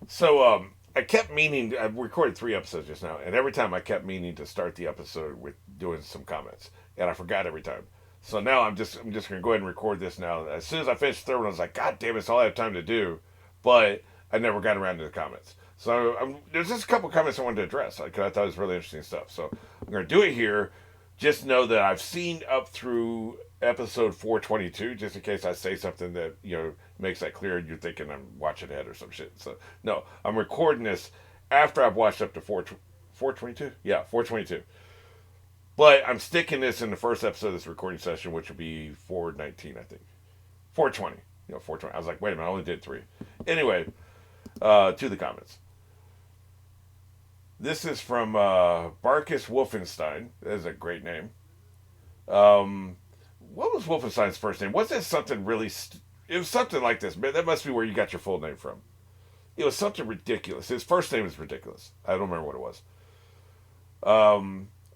So I kept meaning. I recorded 3 episodes just now, and every time I kept meaning to start the episode with doing some comments, and I forgot every time. So now I'm just gonna go ahead and record this now. As soon as I finished the third one, I was like, God damn, it's all I have time to do. But I never got around to the comments. So there's just a couple comments I wanted to address because I thought it was really interesting stuff. So I'm gonna do it here. Just know that I've seen up through episode 422, just in case I say something that makes that clear. You're thinking I'm watching ahead or some shit. So no, I'm recording this after I've watched up to 422. Yeah, 422. But I'm sticking this in the first episode of this recording session, which will be 419, I think. 420. 420. I was like, wait a minute, I only did 3. Anyway, to the comments. This is from Barkus Wolfenstein. That is a great name. Um, what was Wolfenstein's first name? Was it something really? It was something like this. Man, that must be where you got your full name from. It was something ridiculous. His first name was ridiculous. I don't remember what it was.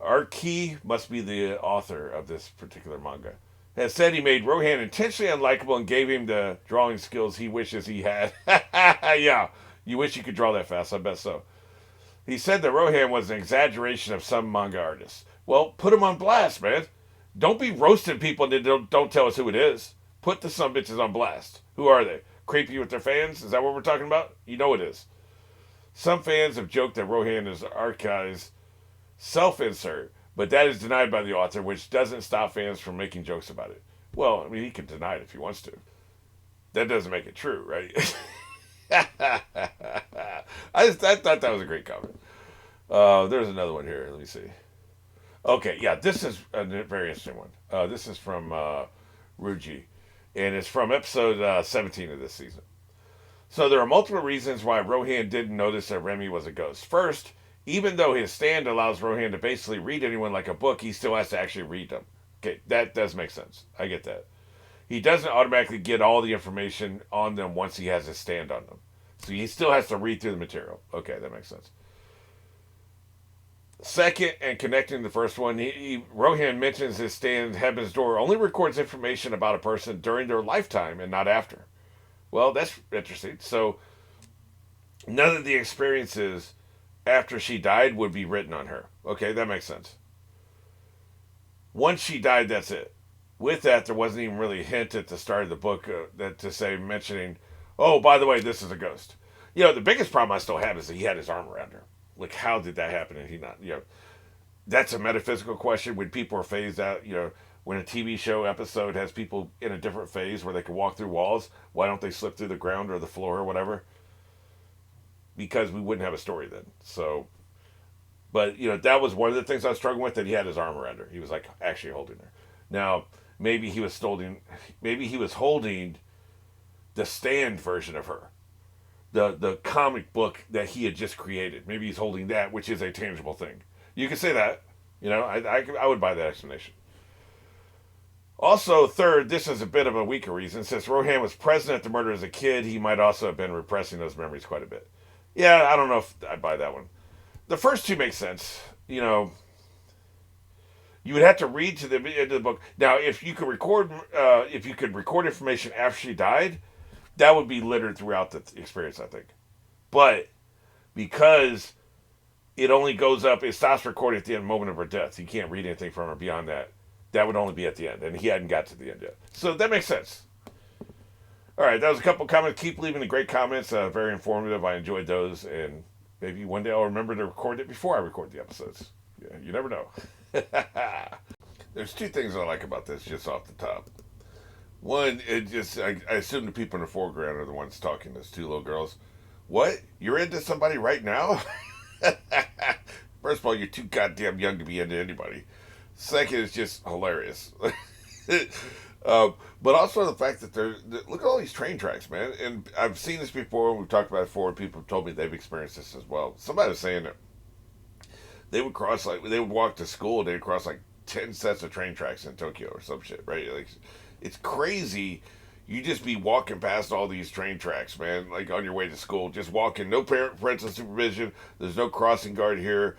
Art Key must be the author of this particular manga. Has said he made Rohan intentionally unlikable and gave him the drawing skills he wishes he had. Yeah, you wish you could draw that fast. I bet so. He said that Rohan was an exaggeration of some manga artists. Well, put him on blast, man. Don't be roasting people and don't tell us who it is. Put the some bitches on blast. Who are they? Creepy with their fans? Is that what we're talking about? You know it is. Some fans have joked that Rohan is Arkai's self-insert, but that is denied by the author, which doesn't stop fans from making jokes about it. Well, I mean, he can deny it if he wants to. That doesn't make it true, right? I thought that was a great comment. There's another one here. Let me see. Okay, yeah, this is a very interesting one. This is from Ruji, and it's from episode 17 of this season. So there are multiple reasons why Rohan didn't notice that Remy was a ghost. First, even though his stand allows Rohan to basically read anyone like a book, he still has to actually read them. Okay, that does make sense. I get that. He doesn't automatically get all the information on them once he has his stand on them. So he still has to read through the material. Okay, that makes sense. Second, and connecting the first one, Rohan mentions his stand Heaven's Door only records information about a person during their lifetime and not after. Well, that's interesting. So none of the experiences after she died would be written on her. Okay, that makes sense. Once she died, that's it. With that, there wasn't even really a hint at the start of the book that to say mentioning, oh, by the way, this is a ghost. The biggest problem I still have is that he had his arm around her. Like, how did that happen? And he not, that's a metaphysical question. When people are phased out, when a TV show episode has people in a different phase where they can walk through walls, why don't they slip through the ground or the floor or whatever? Because we wouldn't have a story then. So, but that was one of the things I was struggling with, that he had his arm around her. He was like actually holding her. Now, maybe he was holding the stand version of her, the comic book that he had just created. Maybe he's holding that, which is a tangible thing. You can say that. I would buy that explanation. Also, third, this is a bit of a weaker reason. Since Rohan was present at the murder as a kid, he might also have been repressing those memories quite a bit. Yeah, I don't know if I'd buy that one. The first two make sense. You would have to read to the end of the book. Now, if you could record information after she died, that would be littered throughout the experience, I think. But because it only goes up, it stops recording at the end moment of her death. You can't read anything from her beyond that. That would only be at the end, and he hadn't got to the end yet. So that makes sense. All right, that was a couple comments. Keep leaving the great comments. Very informative. I enjoyed those, and maybe one day I'll remember to record it before I record the episodes. Yeah, you never know. There's 2 things I like about this, just off the top. One, I assume the people in the foreground are the ones talking. Those 2 little girls. What? You're into somebody right now? First of all, you're too goddamn young to be into anybody. Second, it's just hilarious. But also the fact that look at all these train tracks, man. And I've seen this before. We've talked about it before. People have told me they've experienced this as well. Somebody was saying that they would walk to school. They'd cross like 10 sets of train tracks in Tokyo or some shit, right? Like, it's crazy. You just be walking past all these train tracks, man, like on your way to school, just walking, no parental supervision. There's no crossing guard here.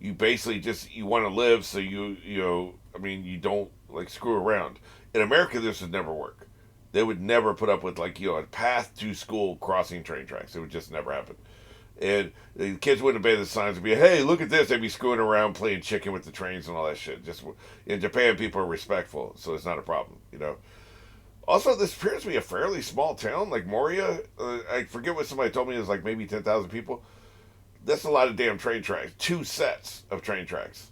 You basically you want to live, so you don't like screw around. In America, this would never work. They would never put up with a path to school crossing train tracks. It would just never happen. And the kids wouldn't obey the signs and be, hey, look at this. They'd be screwing around playing chicken with the trains and all that shit. Just in Japan, people are respectful, so it's not a problem, you know. Also, this appears to be a fairly small town, like Moria. I forget what somebody told me is like maybe 10,000 people. That's a lot of damn train tracks. 2 sets of train tracks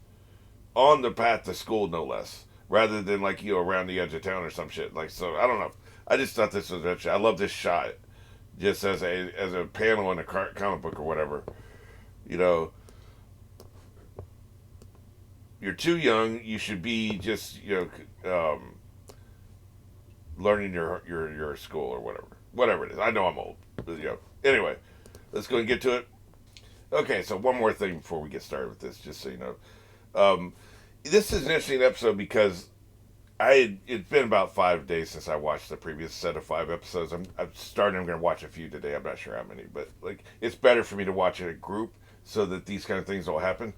on the path to school, no less. Rather than like around the edge of town or some shit. Like so, I don't know. I just thought this was interesting. I love this shot, just as a panel in a comic book or whatever. You know, you're too young. You should be just learning your school or whatever it is. I know I'm old. But, anyway, let's go and get to it. Okay, so one more thing before we get started with this, just so you know. This is an interesting episode because it's been about 5 days since I watched the previous set of 5 episodes. I'm going to watch a few today. I'm not sure how many, but like it's better for me to watch in a group so that these kind of things don't happen.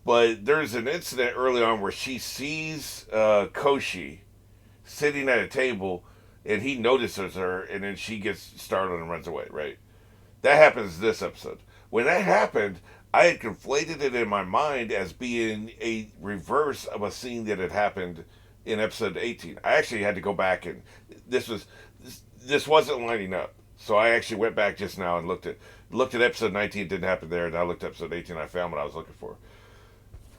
But there's an incident early on where she sees Koshi sitting at a table, and he notices her, and then she gets startled and runs away. Right? That happens this episode. When that happened, I had conflated it in my mind as being a reverse of a scene that had happened in episode 18. I actually had to go back, and this wasn't lining up. So I actually went back just now and looked at episode 19. It didn't happen there, and I looked at episode 18. I found what I was looking for.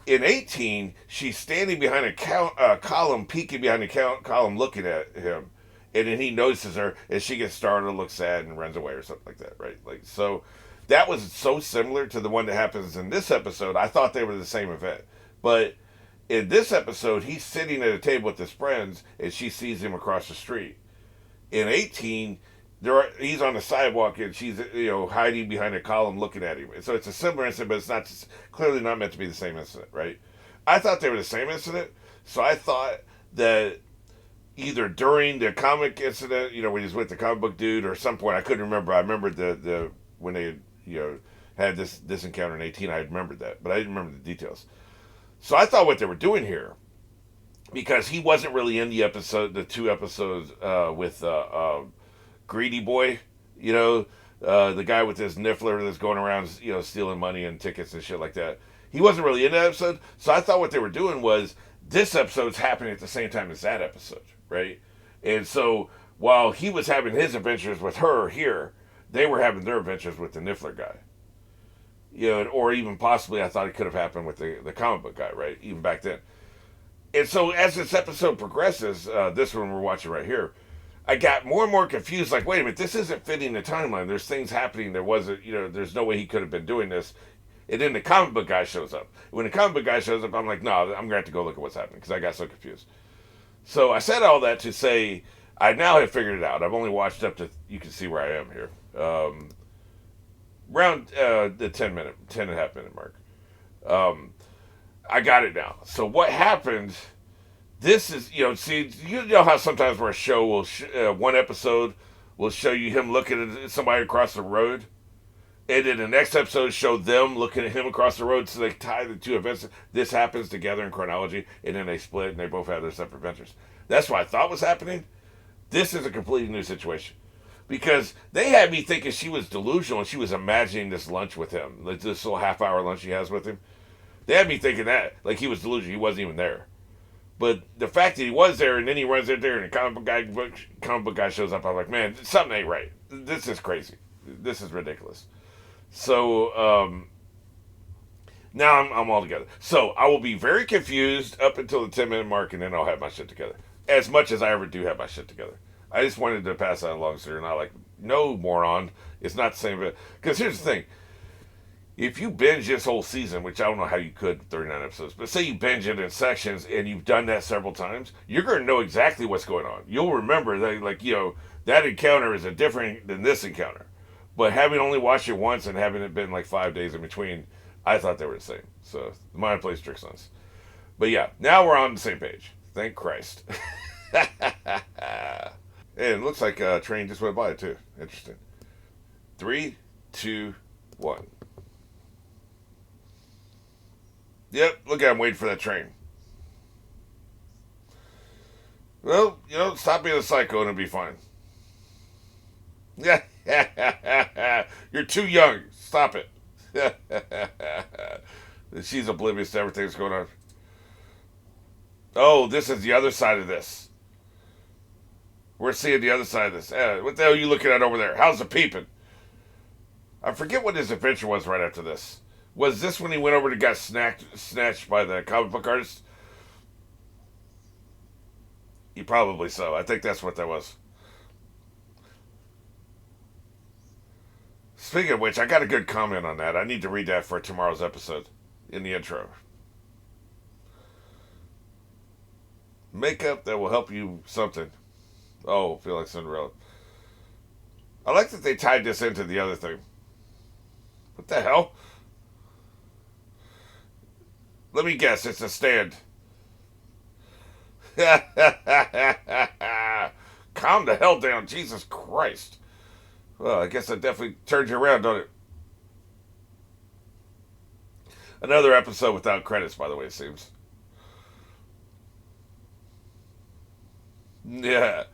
In 18, she's standing behind a column, peeking behind a column, looking at him, and then he notices her, and she gets startled, looks sad, and runs away or something like that. Right? Like so. That was so similar to the one that happens in this episode. I thought they were the same event. But in this episode, he's sitting at a table with his friends, and she sees him across the street. In 18, he's on the sidewalk, and she's hiding behind a column looking at him. So it's a similar incident, but it's clearly not meant to be the same incident, right? I thought they were the same incident, so I thought that either during the comic incident, when he's with the comic book dude, or some point, I couldn't remember. I remembered the when they had this encounter in 18, I remembered that, but I didn't remember the details. So I thought what they were doing here, because he wasn't really in the 2 episodes with Greedy Boy, the guy with his niffler that's going around, stealing money and tickets and shit like that. He wasn't really in that episode, so I thought what they were doing was this episode's happening at the same time as that episode, right? And so while he was having his adventures with her here, they were having their adventures with the Niffler guy. Or even possibly I thought it could have happened with the comic book guy, right? Even back then. And so as this episode progresses, this one we're watching right here, I got more and more confused. Like, wait a minute, this isn't fitting the timeline. There's things happening. There wasn't, there's no way he could have been doing this. And then the comic book guy shows up. When the comic book guy shows up, I'm like, no, I'm going to have to go look at what's happening because I got so confused. So I said all that to say I now have figured it out. I've only watched up to, you can see where I am here. Around the 10 and a half minute mark. I got it now. So what happened, this is, see, how sometimes where a show will, one episode will show you him looking at somebody across the road, and then the next episode show them looking at him across the road, so they tie the 2 events. This happens together in chronology, and then they split, and they both have their separate adventures. That's what I thought was happening. This is a completely new situation. Because they had me thinking she was delusional and she was imagining this lunch with him. Like this little half-hour lunch she has with him. They had me thinking that. Like he was delusional. He wasn't even there. But the fact that he was there and then he runs in there and the comic book guy shows up, I'm like, man, something ain't right. This is crazy. This is ridiculous. So, now I'm all together. So, I will be very confused up until the 10-minute mark and then I'll have my shit together. As much as I ever do have my shit together. I just wanted to pass that along, sir. And I like, no, moron. It's not the same. Because here's the thing. If you binge this whole season, which I don't know how you could, 39 episodes, but say you binge it in sections and you've done that several times, you're going to know exactly what's going on. You'll remember that, like, that encounter is different than this encounter. But having only watched it once and having it been like 5 days in between, I thought they were the same. So, the mind plays tricks on us. But yeah, now we're on the same page. Thank Christ. And it looks like a train just went by, too. Interesting. 3, 2, 1. Yep, look at him waiting for that train. Well, stop being a psycho and it'll be fine. Yeah, you're too young. Stop it. She's oblivious to everything that's going on. Oh, this is the other side of this. We're seeing the other side of this. What the hell are you looking at over there? How's the peeping? I forget what his adventure was right after this. Was this when he went over and got snatched by the comic book artist? Probably so. I think that's what that was. Speaking of which, I got a good comment on that. I need to read that for tomorrow's episode in the intro. Makeup that will help you something. Oh, feel like Cinderella. I like that they tied this into the other thing. What the hell? Let me guess, it's a stand. Calm the hell down, Jesus Christ. Well, I guess that definitely turns you around, don't it? Another episode without credits, by the way, it seems. Yeah.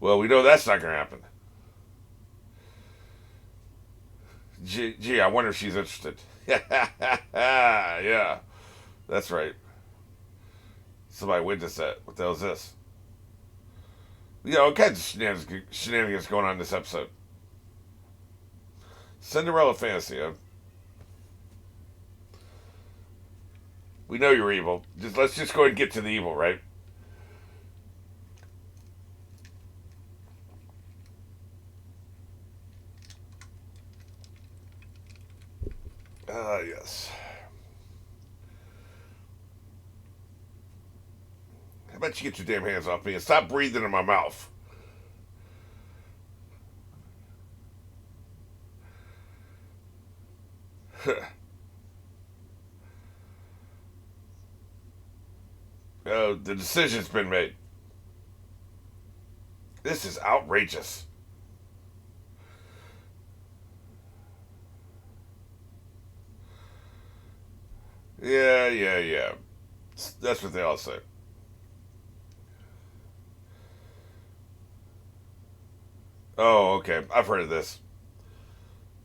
Well, we know that's not going to happen. Gee, I wonder if she's interested. Yeah. That's right. Somebody witnessed that. What the hell is this? All kinds of shenanigans going on in this episode. Cinderella fantasy, huh? We know you're evil. Let's just go ahead and get to the evil, right? Yes. How about you get your damn hands off me and stop breathing in my mouth? The decision's been made. This is outrageous. Yeah. That's what they all say. Oh, okay. I've heard of this.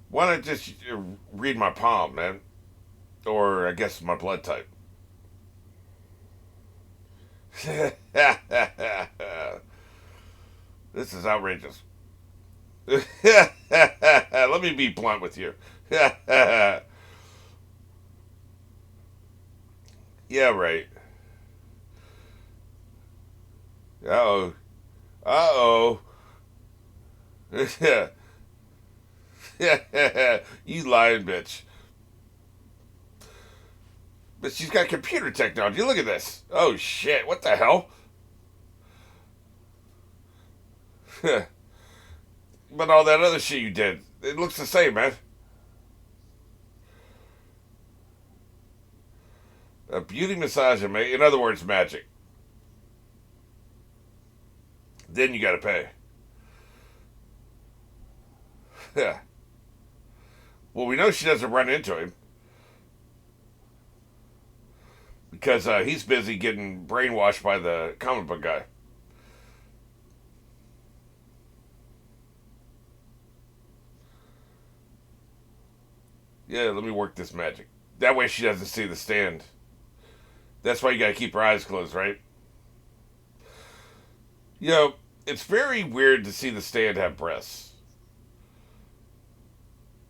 Why not just read my palm, man? Or, I guess, my blood type. This is outrageous. Let me be blunt with you. Yeah, right. Uh-oh. Uh-oh. Yeah. You lying bitch. But she's got computer technology. Look at this. Oh, shit. What the hell? But all that other shit you did, it looks the same, man. A beauty massage, in other words, magic. Then you gotta pay. Yeah. Well, we know she doesn't run into him. Because he's busy getting brainwashed by the comic book guy. Yeah, let me work this magic. That way she doesn't see the stand. That's why you gotta keep her eyes closed, right? It's very weird to see the stand have breasts.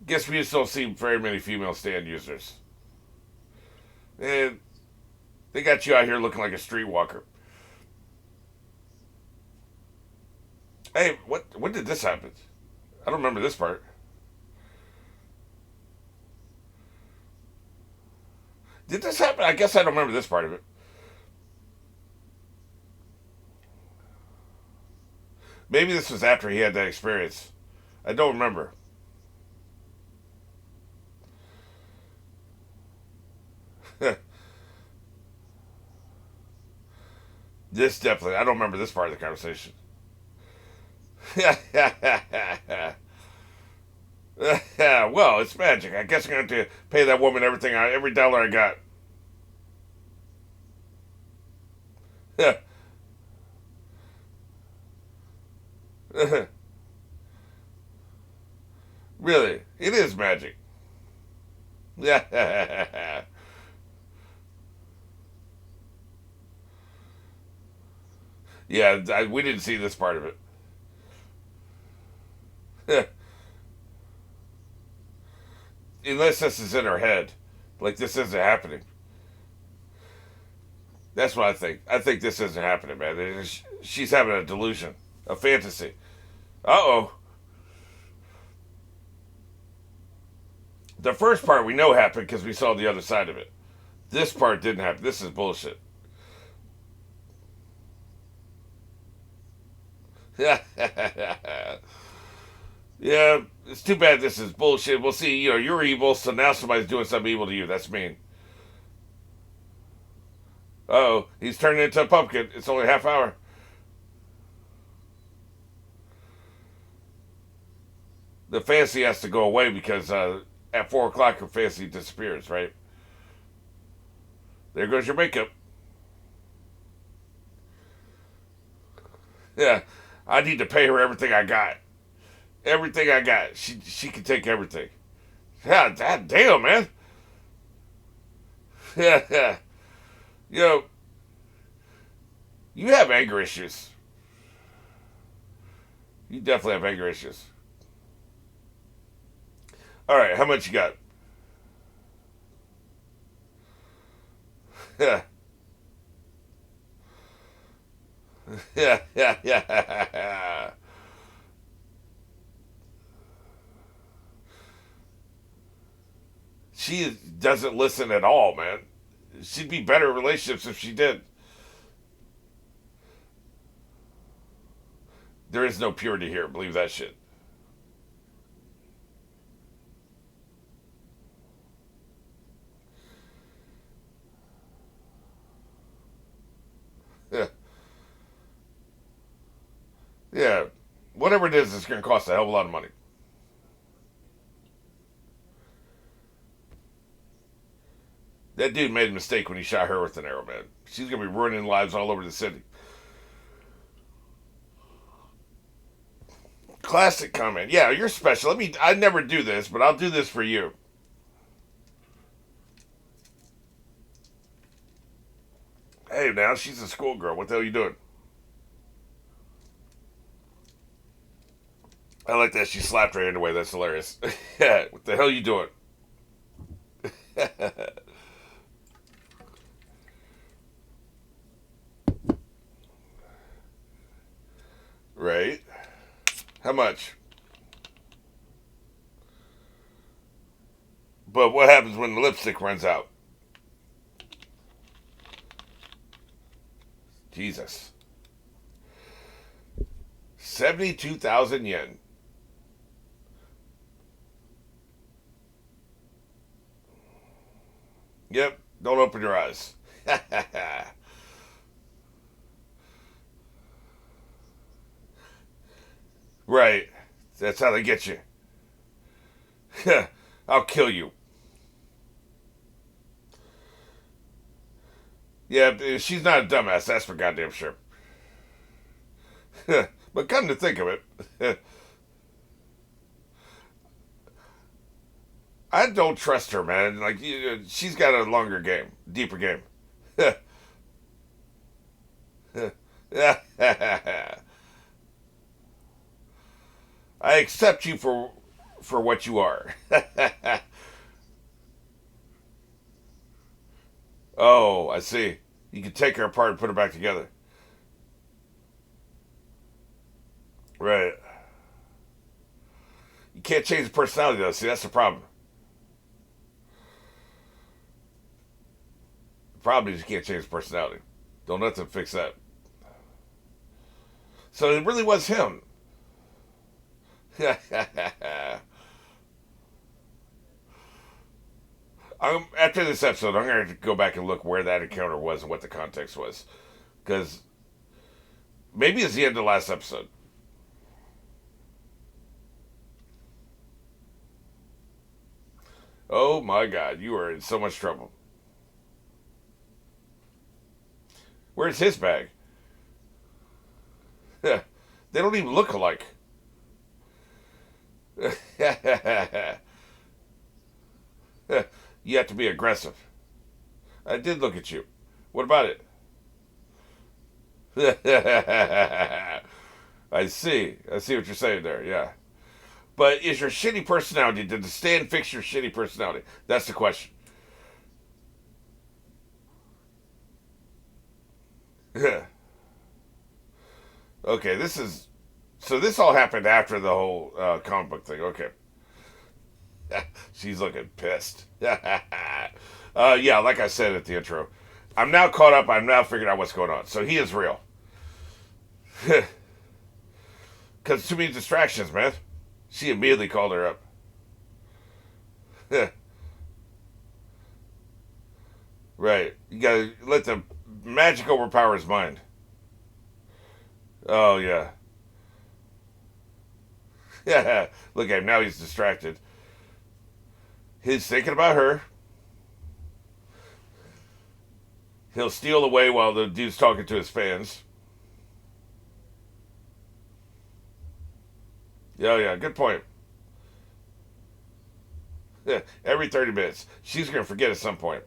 Guess we just don't see very many female stand users. And they got you out here looking like a streetwalker. Hey, when did this happen? I don't remember this part. Did this happen? I guess I don't remember this part of it. Maybe this was after he had that experience. I don't remember. This definitely, I don't remember this part of the conversation. Well, it's magic. I guess I'm going to have to pay that woman every dollar I got. Really, it is magic. Yeah, we didn't see this part of it. Unless this is in her head. Like, this isn't happening. That's what I think. I think this isn't happening, man. She's having a delusion, a fantasy. Uh-oh. The first part we know happened because we saw the other side of it. This part didn't happen. This is bullshit. Yeah, it's too bad this is bullshit. We'll see. You're evil, so now somebody's doing something evil to you. That's mean. Uh-oh, he's turning into a pumpkin. It's only a half hour. The fantasy has to go away because at 4 o'clock her fantasy disappears, right? There goes your makeup. Yeah, I need to pay her everything I got. Everything I got. She can take everything. Yeah, that damn, man. Yeah, yeah. You know, you have anger issues. You definitely have anger issues. All right, how much you got? Yeah, yeah, yeah, yeah. She doesn't listen at all, man. She'd be better in relationships if she did. There is no purity here. Believe that shit. Yeah, yeah. Whatever it is, it's going to cost a hell of a lot of money. That dude made a mistake when he shot her with an arrow, man. She's going to be ruining lives all over the city. Classic comment. Yeah, you're special. I never do this, but I'll do this for you. Hey, now she's a schoolgirl. What the hell are you doing? I like that she slapped her hand away. That's hilarious. Yeah, what the hell are you doing? Right. How much? But what happens when the lipstick runs out? Jesus. 72,000 yen. Yep. Don't open your eyes. Right. That's how they get you. I'll kill you. Yeah, she's not a dumbass. That's for goddamn sure. But come to think of it, I don't trust her, man. Like she's got a longer game, deeper game. I accept you for what you are. Oh, I see. You can take her apart and put her back together. Right. You can't change the personality though. See, that's the problem. The problem is you can't change the personality. Don't let them fix that. So it really was him. After this episode, I'm going to go back and look where that encounter was and what the context was. Because maybe it's the end of the last episode. Oh my god, you are in so much trouble. Where's his bag? They don't even look alike. You have to be aggressive. I did look at you. What about it? I see. I see what you're saying there. Yeah. But is your shitty personality, did the stand fix your shitty personality? That's the question. Okay, this is. So this all happened after the whole comic book thing. Okay. She's looking pissed. Yeah, like I said at the intro, I'm now caught up. I'm now figuring out what's going on. So he is real. Because too many distractions, man. She immediately called her up. Right. You gotta let the magic overpower his mind. Oh, yeah. Yeah. Look at him. Now he's distracted. He's thinking about her. He'll steal away while the dude's talking to his fans. Yeah, yeah, good point. Yeah, every 30 minutes. She's going to forget at some point.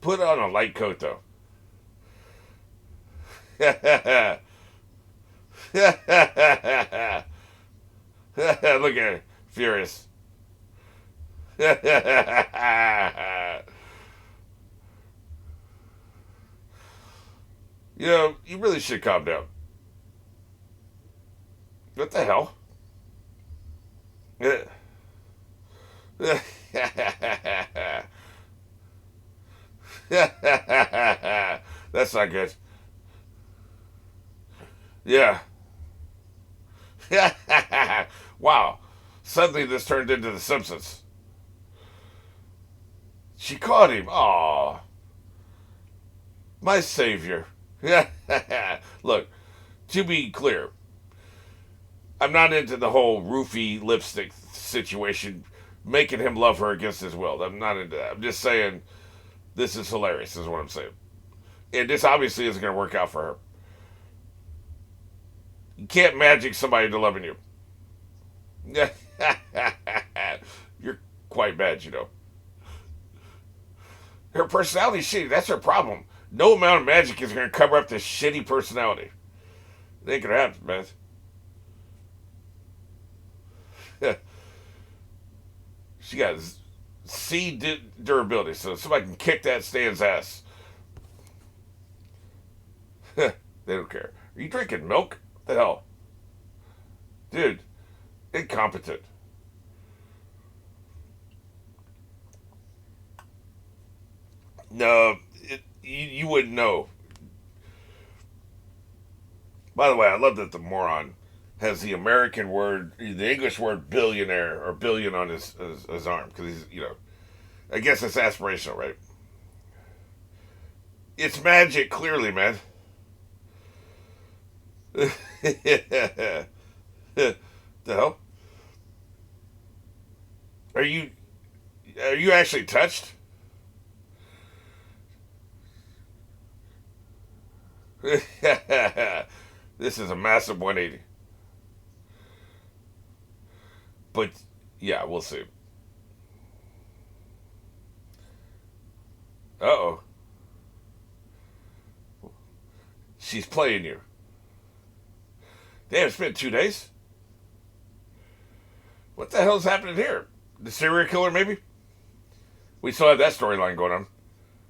Put on a light coat, though. Look at her. Furious. You know, you really should calm down. What the hell? That's not good. Yeah. Wow. Suddenly this turned into The Simpsons. She caught him. Aw. My savior. Look, to be clear, I'm not into the whole roofie lipstick situation, making him love her against his will. I'm not into that. I'm just saying this is hilarious, is what I'm saying. And this obviously isn't going to work out for her. You can't magic somebody to loving you. You're quite bad, you know. Her personality's shitty. That's her problem. No amount of magic is going to cover up this shitty personality. It ain't going to happen, man. She got C durability, so somebody can kick that Stan's ass. They don't care. Are you drinking milk? What the hell? Dude, incompetent. No, you wouldn't know. By the way, I love that the moron has the American word, the English word billionaire or billion on his arm because he's, you know, I guess it's aspirational, right? It's magic, clearly, man. The hell? Are you actually touched? This is a massive 180. But yeah, we'll see. Uh oh. She's playing you. Damn, it's been 2 days. What the hell's happening here? The serial killer, maybe? We still have that storyline going on.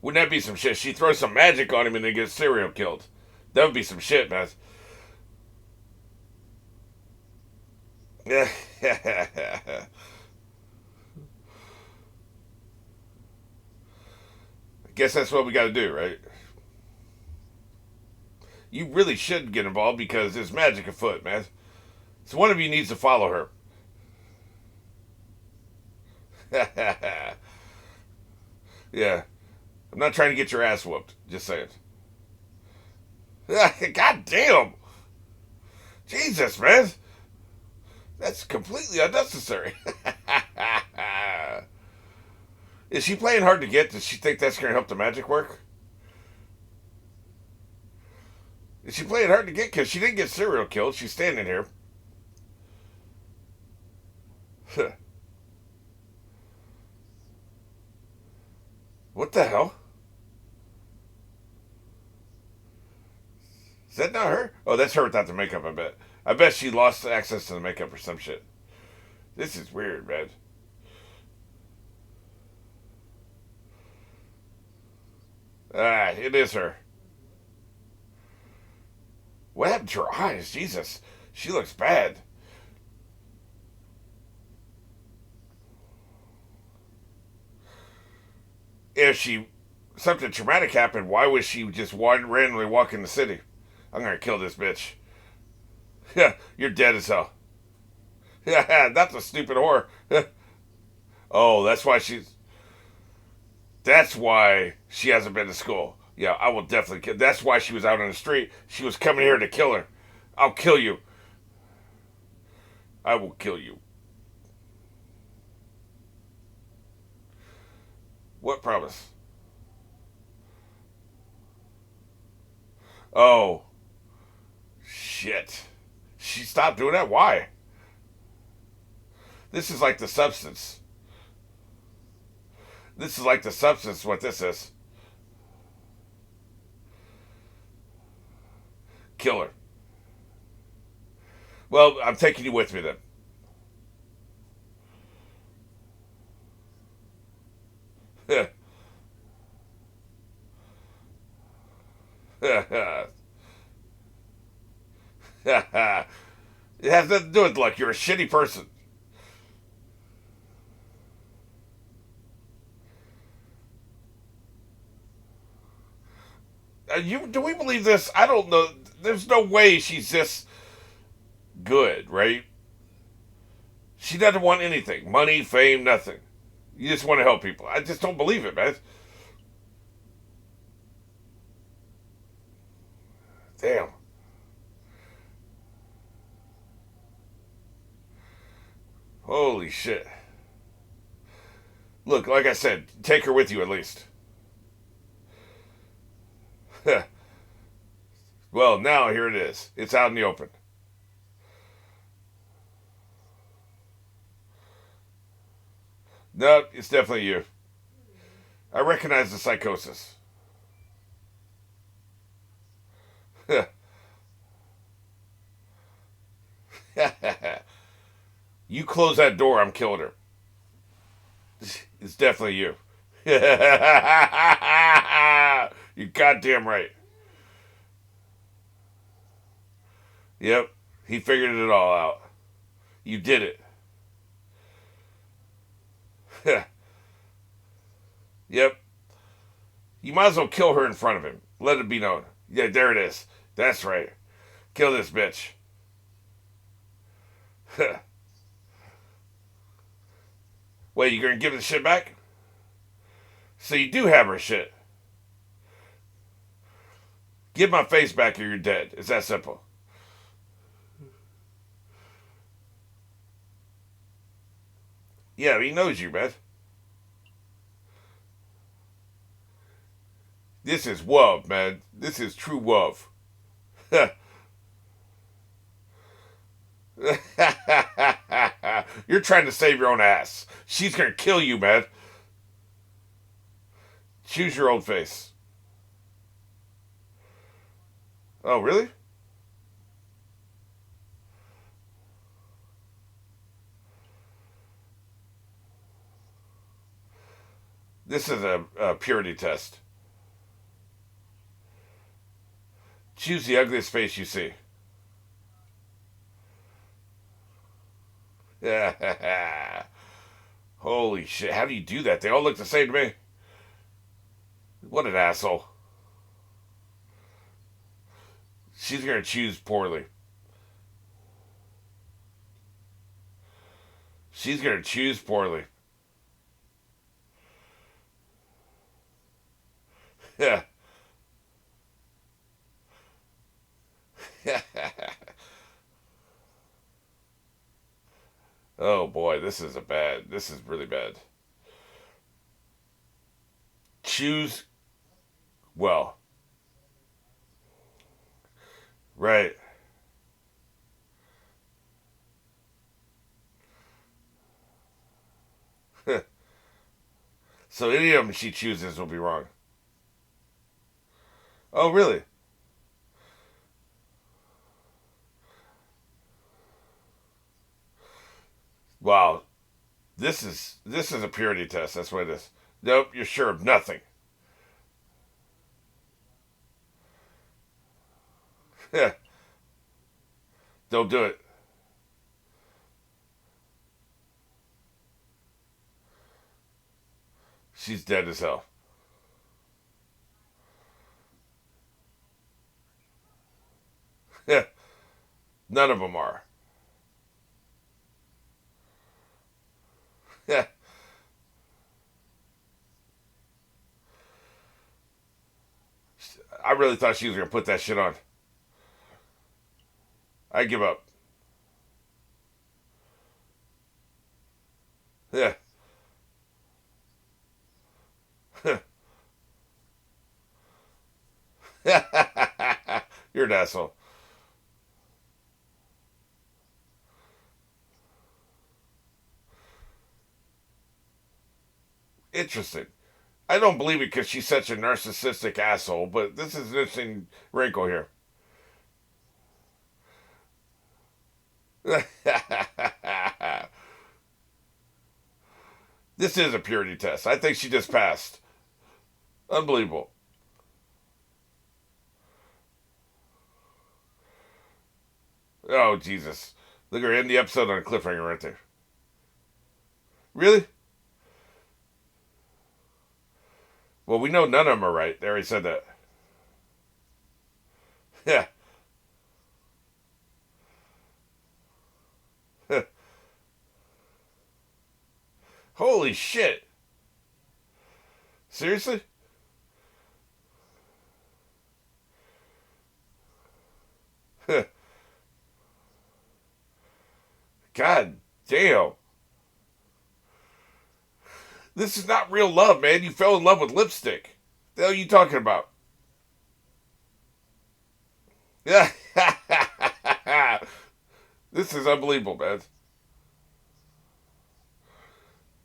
Wouldn't that be some shit? She throws some magic on him and then gets serial killed. That would be some shit, man. I guess that's what we got to do, right? You really should get involved because there's magic afoot, man. So one of you needs to follow her. Yeah. I'm not trying to get your ass whooped. Just saying. God damn. Jesus, man. That's completely unnecessary. Is she playing hard to get? Does she think that's going to help the magic work? Is she playing hard to get? Because she didn't get serial killed. She's standing here. What the hell? Is that not her? Oh, that's her without the makeup, I bet. I bet she lost access to the makeup or some shit. This is weird, man. Ah, it is her. What happened to her eyes? Jesus. She looks bad. If she something traumatic happened, why was she just randomly walking the city? I'm gonna kill this bitch. Yeah, you're dead as hell. Yeah, that's a stupid whore. Oh, that's why she hasn't been to school. Yeah, I will definitely kill. That's why she was out on the street. She was coming here to kill her. I'll kill you. I will kill you. What promise? Oh, shit. She stopped doing that? Why? This is like the substance. This is like the substance, what this is. Killer. Well, I'm taking you with me then. It has nothing to do with luck. You're a shitty person. Do we believe this? I don't know. There's no way she's this good, right? She doesn't want anything. Money, fame, nothing. You just want to help people. I just don't believe it, man. Damn. Holy shit. Look, like I said, take her with you at least. Well, now here it is. It's out in the open. No, it's definitely you. I recognize the psychosis. You close that door, I'm killing her. It's definitely you. You're goddamn right. Yep, he figured it all out. You did it. Yep. You might as well kill her in front of him. Let it be known. Yeah, there it is. That's right. Kill this bitch. Wait, you gonna give the shit back? So you do have her shit. Give my face back or you're dead. It's that simple. Yeah, he knows you, man. This is love, man. This is true love. You're trying to save your own ass. She's gonna kill you, man. Choose your own face. Oh, really? This is a purity test. Choose the ugliest face you see. Holy shit. How do you do that? They all look the same to me. What an asshole. She's going to choose poorly. She's going to choose poorly. Yeah. Oh boy, this is really bad. Choose well. Right. So any of them she chooses will be wrong. Oh, really? Wow. This is a purity test. That's what it is. Nope, you're sure of nothing. Don't do it. She's dead as hell. None of them are. I really thought she was gonna put that shit on. I give up. Yeah. You're an asshole. Interesting. I don't believe it because she's such a narcissistic asshole, but this is an interesting wrinkle here. This is a purity test. I think she just passed. Unbelievable. Oh, Jesus. Look, we're in the episode on a cliffhanger right there. Really? Well, we know none of them are right. They already said that. Yeah. Holy shit. Seriously? God damn. This is not real love, man. You fell in love with lipstick. The hell are you talking about? Yeah. This is unbelievable, man.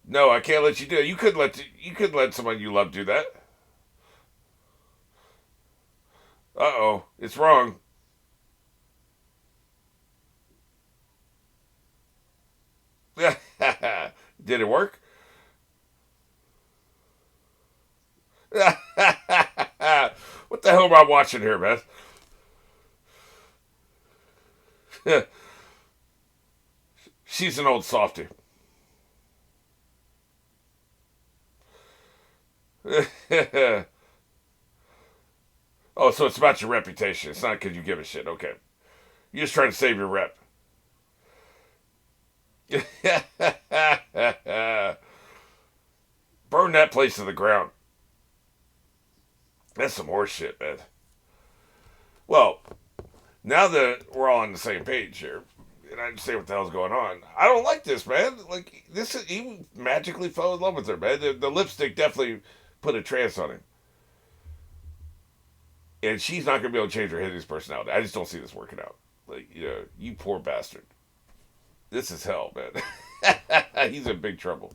No, I can't let you do it. You couldn't let someone you love do that. Uh-oh. It's wrong. Did it work? What the hell am I watching here, man? She's an old softy. Oh, so it's about your reputation. It's not because you give a shit. Okay. You're just trying to save your rep. Burn that place to the ground. That's some horse shit, man. Well, now that we're all on the same page here, and I understand what the hell's going on, I don't like this, man. Like, this is, he magically fell in love with her, man. The lipstick definitely put a trance on him. And she's not going to be able to change her hideous personality. I just don't see this working out. Like, you poor bastard. This is hell, man. He's in big trouble.